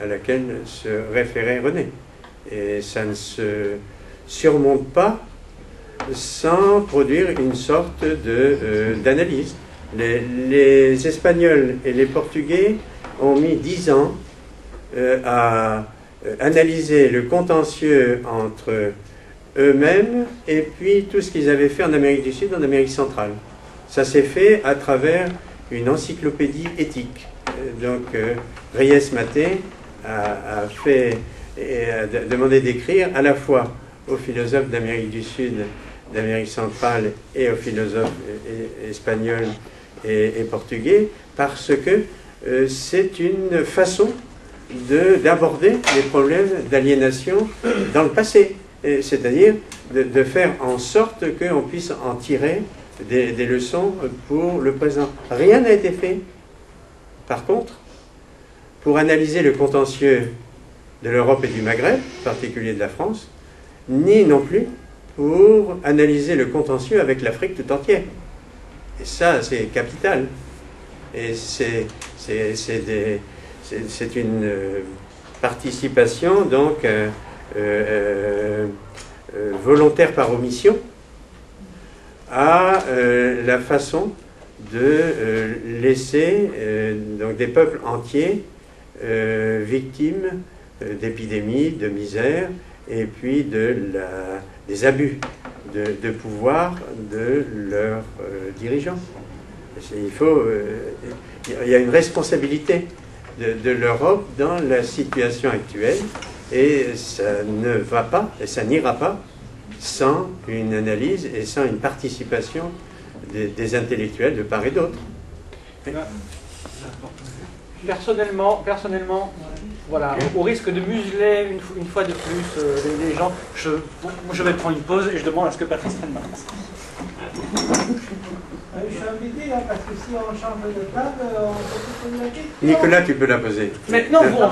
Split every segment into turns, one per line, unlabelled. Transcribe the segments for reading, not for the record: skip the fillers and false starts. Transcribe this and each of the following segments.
à laquelle se référait René. Et ça ne se surmonte pas sans produire une sorte d'analyse. Les Espagnols et les Portugais ont mis 10 ans à analyser le contentieux entre eux-mêmes et puis tout ce qu'ils avaient fait en Amérique du Sud, en Amérique centrale. Ça s'est fait à travers une encyclopédie éthique. Donc Reyes Maté a demandé d'écrire à la fois aux philosophes d'Amérique du Sud, d'Amérique centrale et aux philosophes espagnols et portugais, parce que c'est une façon d'aborder les problèmes d'aliénation dans le passé, c'est-à-dire de faire en sorte qu'on puisse en tirer des leçons pour le présent. Rien n'a été fait. Par contre, pour analyser le contentieux de l'Europe et du Maghreb, en particulier de la France, ni non plus pour analyser le contentieux avec l'Afrique tout entière. Et ça, c'est capital. Et c'est une participation, donc, volontaire par omission à la façon de laisser donc des peuples entiers victimes d'épidémies, de misère, et puis des abus de pouvoir de leurs dirigeants. Il y a une responsabilité de l'Europe dans la situation actuelle, et ça ne va pas, et ça n'ira pas sans une analyse et sans une participation des intellectuels de part et d'autre.
Personnellement, voilà, au risque de museler une fois de plus les gens, je vais prendre une pause et je demande à ce que Patrice prenne ma place.
Je suis invité là, parce que si on change de table, on peut poser la question.
Nicolas, tu peux la poser.
Mais non, on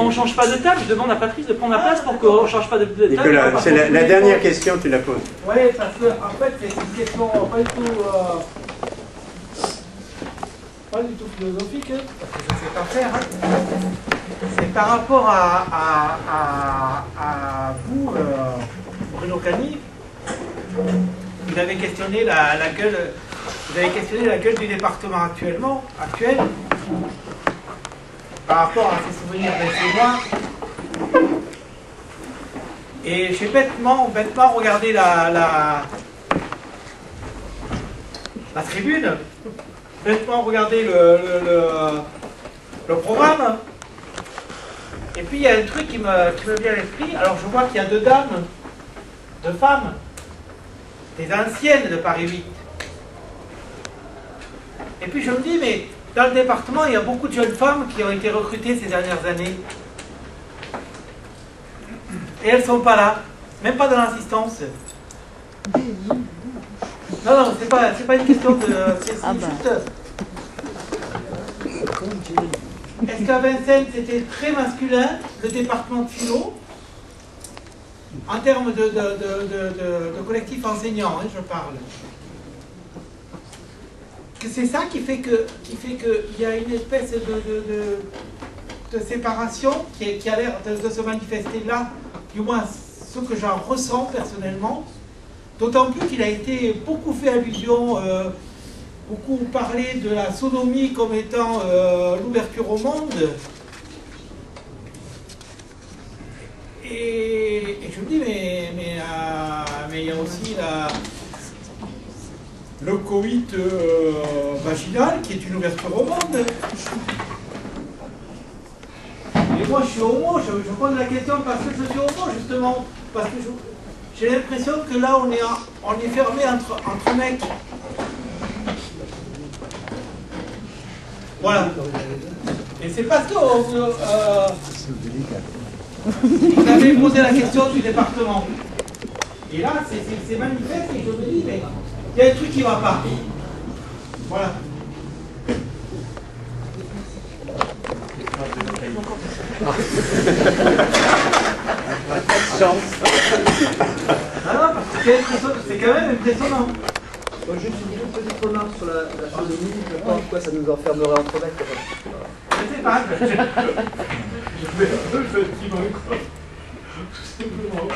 ne change pas de table, je demande à Patrice de prendre la place pour qu'on ne change pas de table.
Nicolas, c'est la dernière question, tu la poses.
Oui, parce que en fait, c'est une question pas du tout philosophique, hein, parce que je ne sais pas faire. Hein. C'est par rapport à vous, Bruno Cani. Vous avez questionné la gueule du département actuel, par rapport à ses souvenirs d'enseignants. Et j'ai bêtement regardé la tribune, bêtement regardé le programme. Et puis il y a un truc qui me vient à l'esprit. Alors je vois qu'il y a deux femmes, des anciennes de Paris 8. Et puis je me dis, mais dans le département, il y a beaucoup de jeunes femmes qui ont été recrutées ces dernières années. Et elles ne sont pas là, même pas dans l'assistance. Non, c'est pas une question de... C'est juste... Est-ce qu'à Vincennes, c'était très masculin, le département de philo, en termes de collectif enseignant, hein, je parle. Que c'est ça qui fait qu'il y a une espèce de séparation qui a l'air de se manifester là, du moins ce que j'en ressens personnellement, d'autant plus qu'il a été beaucoup fait allusion, beaucoup parlé de la sodomie comme étant l'ouverture au monde. Et je me dis, mais il y a aussi le coït vaginal qui est une ouverture au monde. Et moi je suis homo, je pose la question parce que je suis homo justement, parce que j'ai l'impression que là on est fermé entre mecs. Voilà. Et c'est parce que vous avez posé la question du département. Et là, c'est manifeste et je me dis, mais il y a un truc qui ne va pas. Voilà. Non, parce que c'est quand même impressionnant.
Moi, juste une petite remarque sur la sodomie, je pense quoi ça nous enfermerait entre mecs.
pas. Je vais un petit peu, quoi. Tout simplement.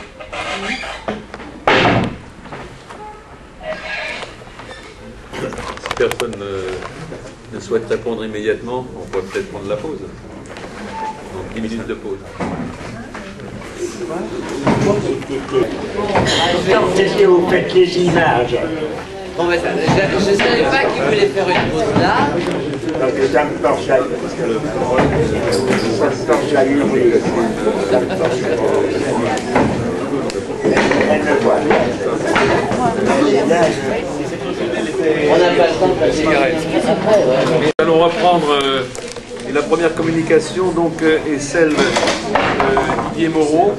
Si personne ne souhaite répondre immédiatement, on pourrait peut-être prendre la pause. Donc 10 minutes de pause.
Quand vous faites les images.
Bon, ben ça, je ne savais pas qu'il voulait faire une pause là.
Donc ça me torche la elle le voit.
On n'a pas le temps de passer après, ouais.
Nous allons reprendre la première communication, donc, est celle de Didier Moreau.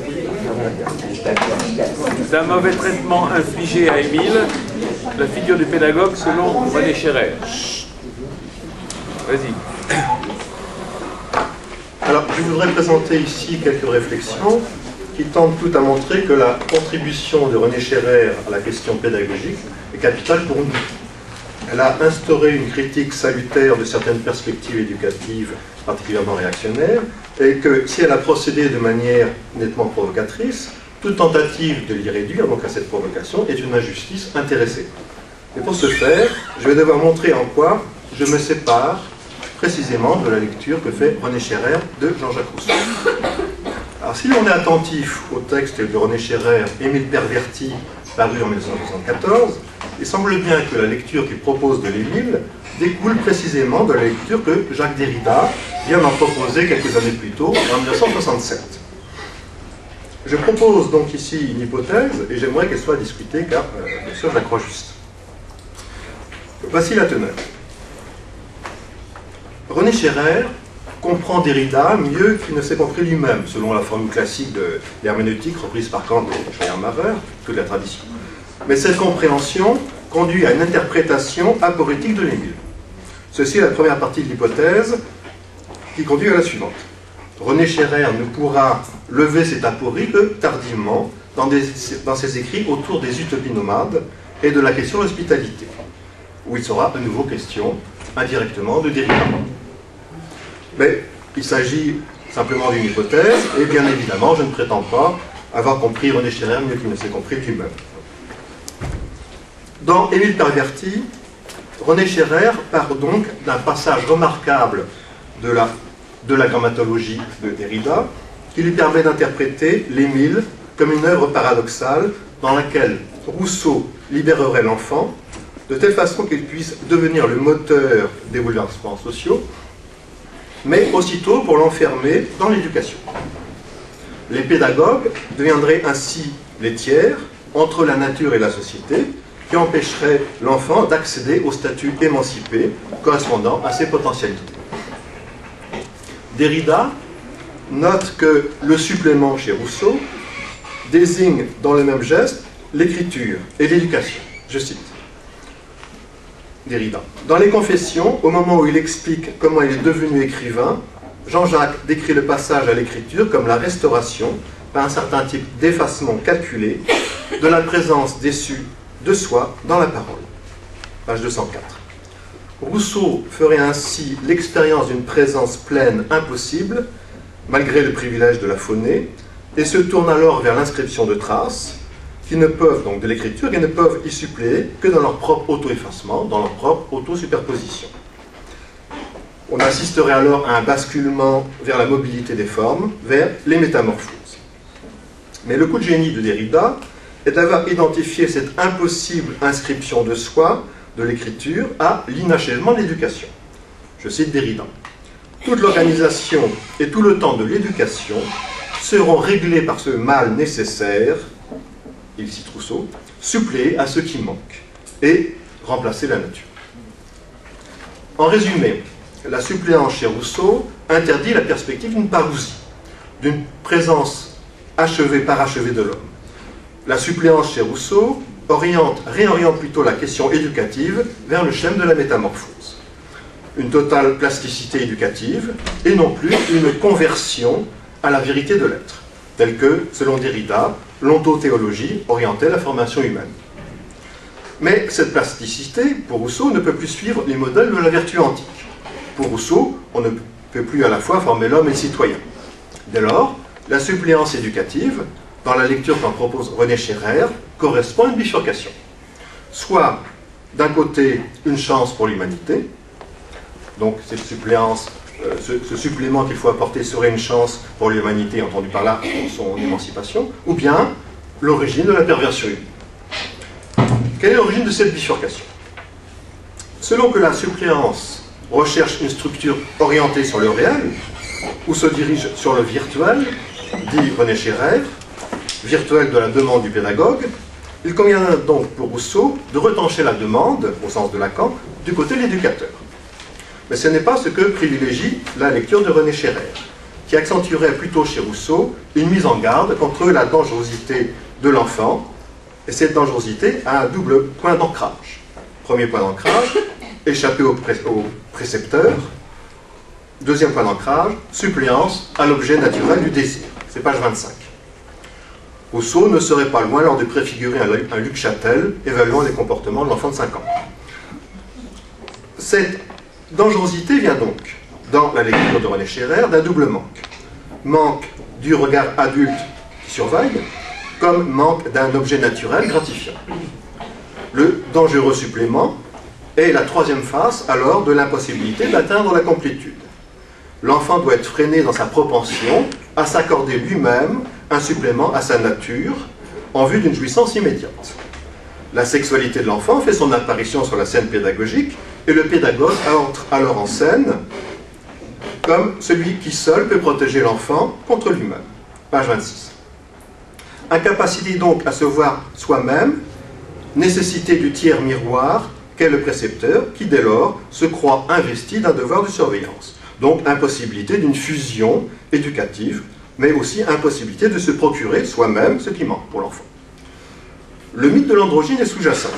D'un mauvais traitement infligé à Émile, la figure du pédagogue selon René Scherrer. Vas-y.
Alors, je voudrais présenter ici quelques réflexions qui tentent toutes à montrer que la contribution de René Scherrer à la question pédagogique est capitale pour nous. Elle a instauré une critique salutaire de certaines perspectives éducatives particulièrement réactionnaires, et que si elle a procédé de manière nettement provocatrice, toute tentative de l'y réduire, donc à cette provocation, est une injustice intéressée. Et pour ce faire, je vais devoir montrer en quoi je me sépare précisément de la lecture que fait René Scherrer de Jean-Jacques Rousseau. Alors si l'on est attentif au texte de René Scherrer, Émile Perverti, paru en 1974, il semble bien que la lecture qu'il propose de l'Émile découle précisément de la lecture que Jacques Derrida vient d'en proposer quelques années plus tôt, en 1967. Je propose donc ici une hypothèse, et j'aimerais qu'elle soit discutée, car bien sûr je la crois juste. Voici la teneur. René Scherrer comprend Derrida mieux qu'il ne s'est compris lui-même, selon la formule classique de l'herméneutique reprise par Kant et Schleiermacher, toute la tradition. Mais cette compréhension conduit à une interprétation aporétique de l'Émile. Ceci est la première partie de l'hypothèse qui conduit à la suivante. René Scherrer ne pourra lever cette aporie que tardivement dans ses écrits autour des utopies nomades et de la question de l'hospitalité, où il sera de nouveau question, indirectement, de Derrida. Mais il s'agit simplement d'une hypothèse, et bien évidemment, je ne prétends pas avoir compris René Scherrer mieux qu'il ne s'est compris lui-même. Dans Émile Perverti, René Scherrer part donc d'un passage remarquable de la grammatologie de Derrida, qui lui permet d'interpréter l'Émile comme une œuvre paradoxale dans laquelle Rousseau libérerait l'enfant de telle façon qu'il puisse devenir le moteur des bouleversements sociaux, mais aussitôt pour l'enfermer dans l'éducation. Les pédagogues deviendraient ainsi les tiers entre la nature et la société, qui empêcherait l'enfant d'accéder au statut émancipé correspondant à ses potentialités. Derrida note que le supplément chez Rousseau désigne dans le même geste l'écriture et l'éducation. Je cite Derrida. Dans les Confessions, au moment où il explique comment il est devenu écrivain, Jean-Jacques décrit le passage à l'écriture comme la restauration par un certain type d'effacement calculé de la présence déçue de soi dans la parole. Page 204. Rousseau ferait ainsi l'expérience d'une présence pleine impossible, malgré le privilège de la phonée, et se tourne alors vers l'inscription de traces, qui ne peuvent, donc de l'écriture, qui ne peuvent y suppléer que dans leur propre auto-effacement, dans leur propre auto-superposition. On assisterait alors à un basculement vers la mobilité des formes, vers les métamorphoses. Mais le coup de génie de Derrida est d'avoir identifié cette impossible inscription de soi, de l'écriture, à l'inachèvement de l'éducation. Je cite Derrida. Toute l'organisation et tout le temps de l'éducation seront réglés par ce mal nécessaire, il cite Rousseau, suppléer à ce qui manque et remplacer la nature. En résumé, la suppléance chez Rousseau interdit la perspective d'une parousie, d'une présence achevée, parachevée de l'homme. La suppléance chez Rousseau réoriente plutôt la question éducative vers le schème de la métamorphose. Une totale plasticité éducative et non plus une conversion à la vérité de l'être, telle que, selon Derrida, l'ontothéologie orientait la formation humaine. Mais cette plasticité, pour Rousseau, ne peut plus suivre les modèles de la vertu antique. Pour Rousseau, on ne peut plus à la fois former l'homme et le citoyen. Dès lors, la suppléance éducative, dans la lecture qu'en propose René Scherrer, correspond à une bifurcation. Soit, d'un côté, une chance pour l'humanité, donc cette suppléance, ce supplément qu'il faut apporter serait une chance pour l'humanité, entendu par là pour son émancipation, ou bien l'origine de la perversion humaine. Quelle est l'origine de cette bifurcation? Selon que la suppléance recherche une structure orientée sur le réel, ou se dirige sur le virtuel, dit René Scherrer, virtuel de la demande du pédagogue, il convient donc pour Rousseau de retancher la demande, au sens de Lacan, du côté de l'éducateur. Mais ce n'est pas ce que privilégie la lecture de René Scherrer, qui accentuerait plutôt chez Rousseau une mise en garde contre la dangerosité de l'enfant, et cette dangerosité a un double point d'ancrage. Premier point d'ancrage, échapper au précepteur. Deuxième point d'ancrage, suppléance à l'objet naturel du désir. C'est page 25. Rousseau ne serait pas loin lors de préfigurer un Luc Châtel évaluant les comportements de l'enfant de 5 ans. Cette dangerosité vient donc, dans la lecture de René Scherrer, d'un double manque. Manque du regard adulte qui surveille, comme manque d'un objet naturel gratifiant. Le dangereux supplément est la troisième phase, alors, de l'impossibilité d'atteindre la complétude. L'enfant doit être freiné dans sa propension à s'accorder lui-même un supplément à sa nature en vue d'une jouissance immédiate. La sexualité de l'enfant fait son apparition sur la scène pédagogique et le pédagogue entre alors en scène comme celui qui seul peut protéger l'enfant contre lui-même. Page 26. Incapacité donc à se voir soi-même, nécessité du tiers miroir qu'est le précepteur qui dès lors se croit investi d'un devoir de surveillance. Donc impossibilité d'une fusion éducative, mais aussi impossibilité de se procurer soi-même ce qui manque pour l'enfant. Le mythe de l'androgyne est sous-jacent.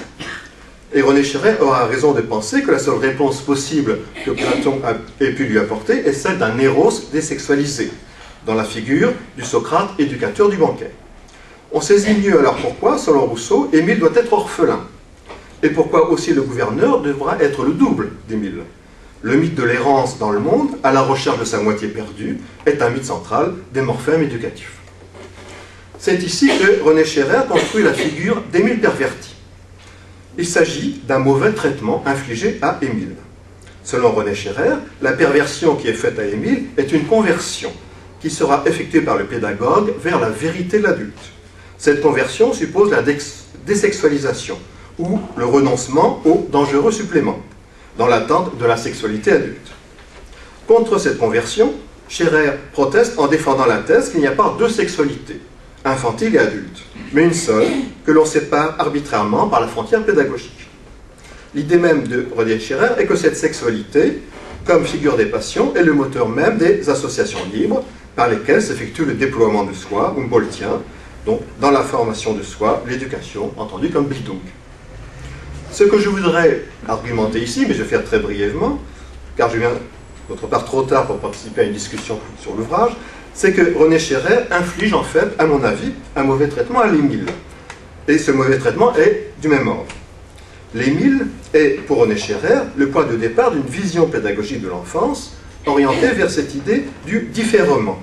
Et René Scherrer aura raison de penser que la seule réponse possible que Platon ait pu lui apporter est celle d'un Éros désexualisé, dans la figure du Socrate éducateur du banquet. On saisit mieux alors pourquoi, selon Rousseau, Émile doit être orphelin, et pourquoi aussi le gouverneur devra être le double d'Émile. Le mythe de l'errance dans le monde, à la recherche de sa moitié perdue, est un mythe central des morphèmes éducatifs. C'est ici que René Scherrer construit la figure d'Émile perverti. Il s'agit d'un mauvais traitement infligé à Émile. Selon René Scherrer, la perversion qui est faite à Émile est une conversion qui sera effectuée par le pédagogue vers la vérité de l'adulte. Cette conversion suppose la désexualisation ou le renoncement au dangereux supplément, dans l'attente de la sexualité adulte. Contre cette conversion, Scherrer proteste en défendant la thèse qu'il n'y a pas deux sexualités, infantile et adulte, mais une seule, que l'on sépare arbitrairement par la frontière pédagogique. L'idée même de René Scherrer est que cette sexualité, comme figure des passions, est le moteur même des associations libres par lesquelles s'effectue le déploiement de soi, humboldtien, donc dans la formation de soi, l'éducation, entendue comme Bildung. Ce que je voudrais argumenter ici, mais je vais faire très brièvement, car je viens d'autre part trop tard pour participer à une discussion sur l'ouvrage, c'est que René Scherrer inflige en fait, à mon avis, un mauvais traitement à l'Émile. Et ce mauvais traitement est du même ordre. L'Émile est, pour René Scherrer, le point de départ d'une vision pédagogique de l'enfance orientée vers cette idée du différement,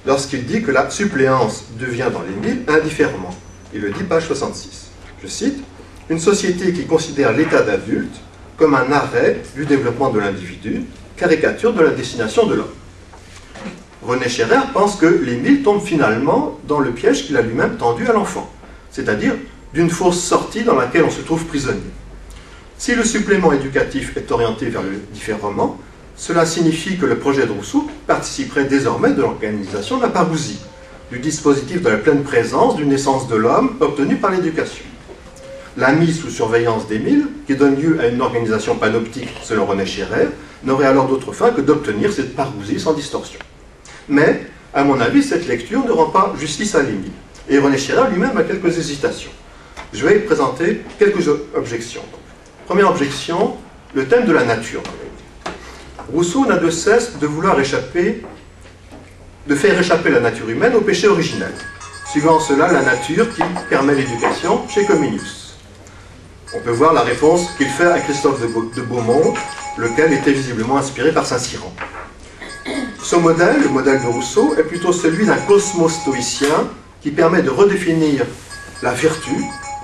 lorsqu'il dit que la suppléance devient dans l'Émile un différement. Il le dit, page 66. Je cite, « Une société qui considère l'état d'adulte comme un arrêt du développement de l'individu, caricature de la destination de l'homme. » René Scherrer pense que l'Émile tombe finalement dans le piège qu'il a lui-même tendu à l'enfant, c'est-à-dire d'une fausse sortie dans laquelle on se trouve prisonnier. Si le supplément éducatif est orienté vers le différement, cela signifie que le projet de Rousseau participerait désormais de l'organisation de la parousie, du dispositif de la pleine présence d'une naissance de l'homme obtenue par l'éducation. La mise sous surveillance d'Émile, qui donne lieu à une organisation panoptique selon René Scherrer, n'aurait alors d'autre fin que d'obtenir cette parousie sans distorsion. Mais, à mon avis, cette lecture ne rend pas justice à l'Émile. Et René Scherrer lui-même a quelques hésitations. Je vais présenter quelques objections. Première objection, le thème de la nature. Rousseau n'a de cesse de vouloir de faire échapper la nature humaine au péché originel, suivant cela la nature qui permet l'éducation chez Comenius. On peut voir la réponse qu'il fait à Christophe de Beaumont, lequel était visiblement inspiré par Saint-Cyran. Ce modèle, le modèle de Rousseau, est plutôt celui d'un cosmos stoïcien qui permet de redéfinir la vertu,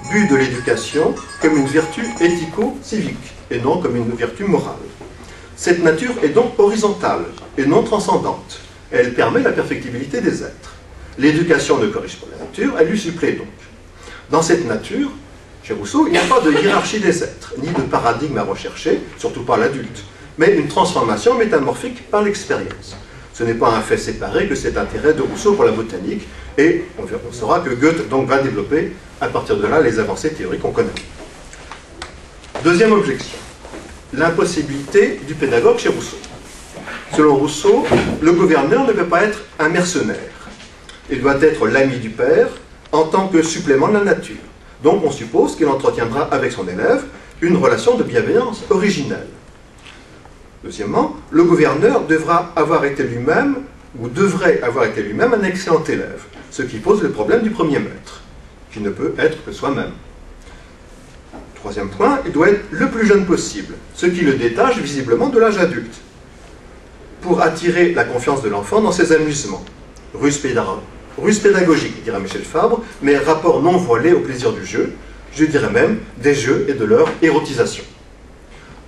but de l'éducation, comme une vertu éthico-civique et non comme une vertu morale. Cette nature est donc horizontale et non transcendante. Elle permet la perfectibilité des êtres. L'éducation ne corrige pas la nature, elle lui supplée donc. Dans cette nature, chez Rousseau, il n'y a pas de hiérarchie des êtres, ni de paradigme à rechercher, surtout pas l'adulte, mais une transformation métamorphique par l'expérience. Ce n'est pas un fait séparé que cet intérêt de Rousseau pour la botanique, et on saura que Goethe donc va développer à partir de là les avancées théoriques qu'on connaît. Deuxième objection, l'impossibilité du pédagogue chez Rousseau. Selon Rousseau, le gouverneur ne peut pas être un mercenaire. Il doit être l'ami du père en tant que supplément de la nature. Donc on suppose qu'il entretiendra avec son élève une relation de bienveillance originelle. Deuxièmement, le gouverneur devra avoir été lui-même, ou devrait avoir été lui-même, un excellent élève, ce qui pose le problème du premier maître, qui ne peut être que soi-même. Troisième point, il doit être le plus jeune possible, ce qui le détache visiblement de l'âge adulte, pour attirer la confiance de l'enfant dans ses amusements. Ruse pédagogique, dira Michel Fabre, mais rapport non voilé au plaisir du jeu, je dirais même des jeux et de leur érotisation.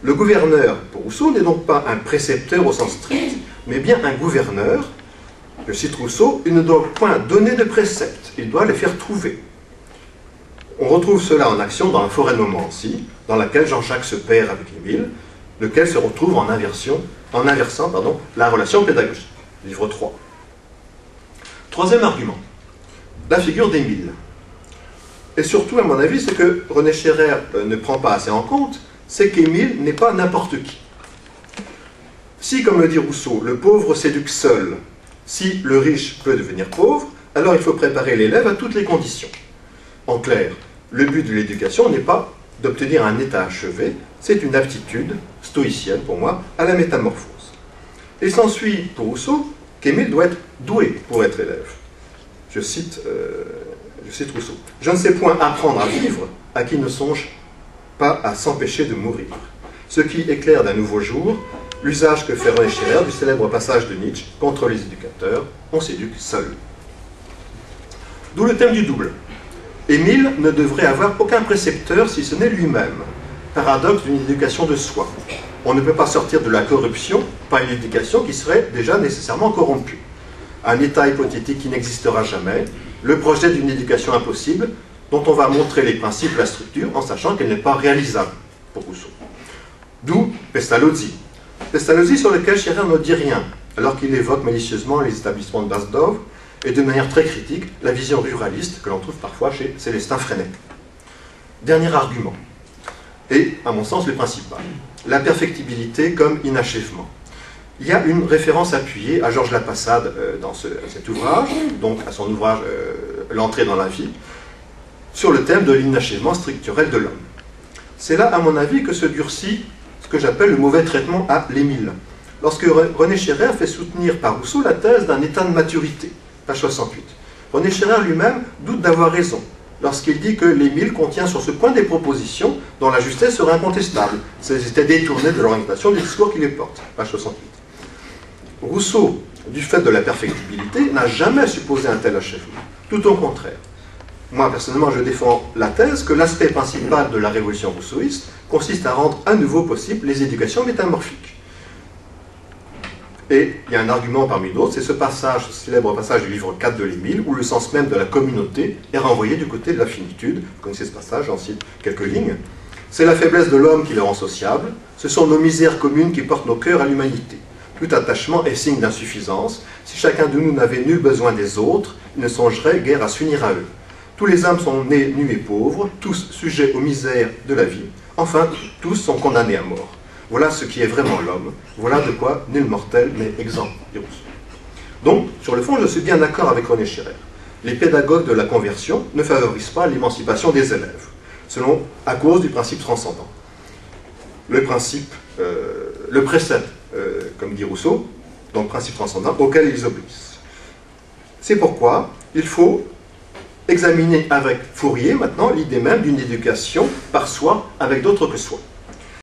Le gouverneur, pour Rousseau, n'est donc pas un précepteur au sens strict, mais bien un gouverneur. Je cite Rousseau, il ne doit point donner de préceptes, il doit les faire trouver. On retrouve cela en action dans la forêt de Montmorency, dans laquelle Jean-Jacques se perd avec Émile, lequel se retrouve en inversant la relation pédagogique. Livre 3. Troisième argument, la figure d'Émile. Et surtout, à mon avis, ce que René Scherrer ne prend pas assez en compte, c'est qu'Émile n'est pas n'importe qui. Si, comme le dit Rousseau, le pauvre s'éduque seul, si le riche peut devenir pauvre, alors il faut préparer l'élève à toutes les conditions. En clair, le but de l'éducation n'est pas d'obtenir un état achevé, c'est une aptitude stoïcienne, pour moi, à la métamorphose. Et s'ensuit, pour Rousseau, qu'Émile doit être doué pour être élève. Je cite Rousseau. « Je ne sais point apprendre à vivre à qui ne songe pas à s'empêcher de mourir. » Ce qui éclaire d'un nouveau jour l'usage que fait René Scherrer du célèbre passage de Nietzsche contre les éducateurs, on s'éduque seul. D'où le thème du double. Émile ne devrait avoir aucun précepteur si ce n'est lui-même. Paradoxe d'une éducation de soi. On ne peut pas sortir de la corruption par une éducation qui serait déjà nécessairement corrompue. Un état hypothétique qui n'existera jamais, le projet d'une éducation impossible dont on va montrer les principes, la structure, en sachant qu'elle n'est pas réalisable, pour Rousseau. D'où Pestalozzi. Pestalozzi sur lequel Scherrer ne dit rien, alors qu'il évoque malicieusement les établissements de Basdorf et de manière très critique la vision ruraliste que l'on trouve parfois chez Célestin Freinet. Dernier argument, et à mon sens le principal, la perfectibilité comme inachèvement. Il y a une référence appuyée à Georges Lapassade dans cet ouvrage, donc à son ouvrage L'entrée dans la vie, sur le thème de l'inachèvement structurel de l'homme. C'est là, à mon avis, que se durcit ce que j'appelle le mauvais traitement à l'Émile. Lorsque René Scherrer fait soutenir par Rousseau la thèse d'un état de maturité, page 68. René Scherrer lui-même doute d'avoir raison lorsqu'il dit que l'Émile contient sur ce point des propositions dont la justesse serait incontestable. C'était détourné de l'orientation du discours qui les porte, page 68. Rousseau, du fait de la perfectibilité, n'a jamais supposé un tel achèvement. Tout au contraire. Moi, personnellement, je défends la thèse que l'aspect principal de la révolution rousseauiste consiste à rendre à nouveau possible les éducations métamorphiques. Et il y a un argument parmi d'autres, c'est ce passage, ce célèbre passage du livre 4 de l'Émile, où le sens même de la communauté est renvoyé du côté de la finitude. Vous connaissez ce passage, j'en cite quelques lignes. C'est la faiblesse de l'homme qui le rend sociable, ce sont nos misères communes qui portent nos cœurs à l'humanité. Tout attachement est signe d'insuffisance. Si chacun de nous n'avait nul besoin des autres, il ne songerait guère à s'unir à eux. Tous les hommes sont nés nus et pauvres, tous sujets aux misères de la vie. Enfin, tous sont condamnés à mort. Voilà ce qui est vraiment l'homme. Voilà de quoi nul mortel n'est exempt, dit Rousseau. Donc, sur le fond, je suis bien d'accord avec René Scherrer. Les pédagogues de la conversion ne favorisent pas l'émancipation des élèves, à cause du principe transcendant. Le précepte, comme dit Rousseau, donc principe transcendant, auquel ils obéissent. C'est pourquoi il faut examiner avec Fourier maintenant l'idée même d'une éducation par soi avec d'autres que soi.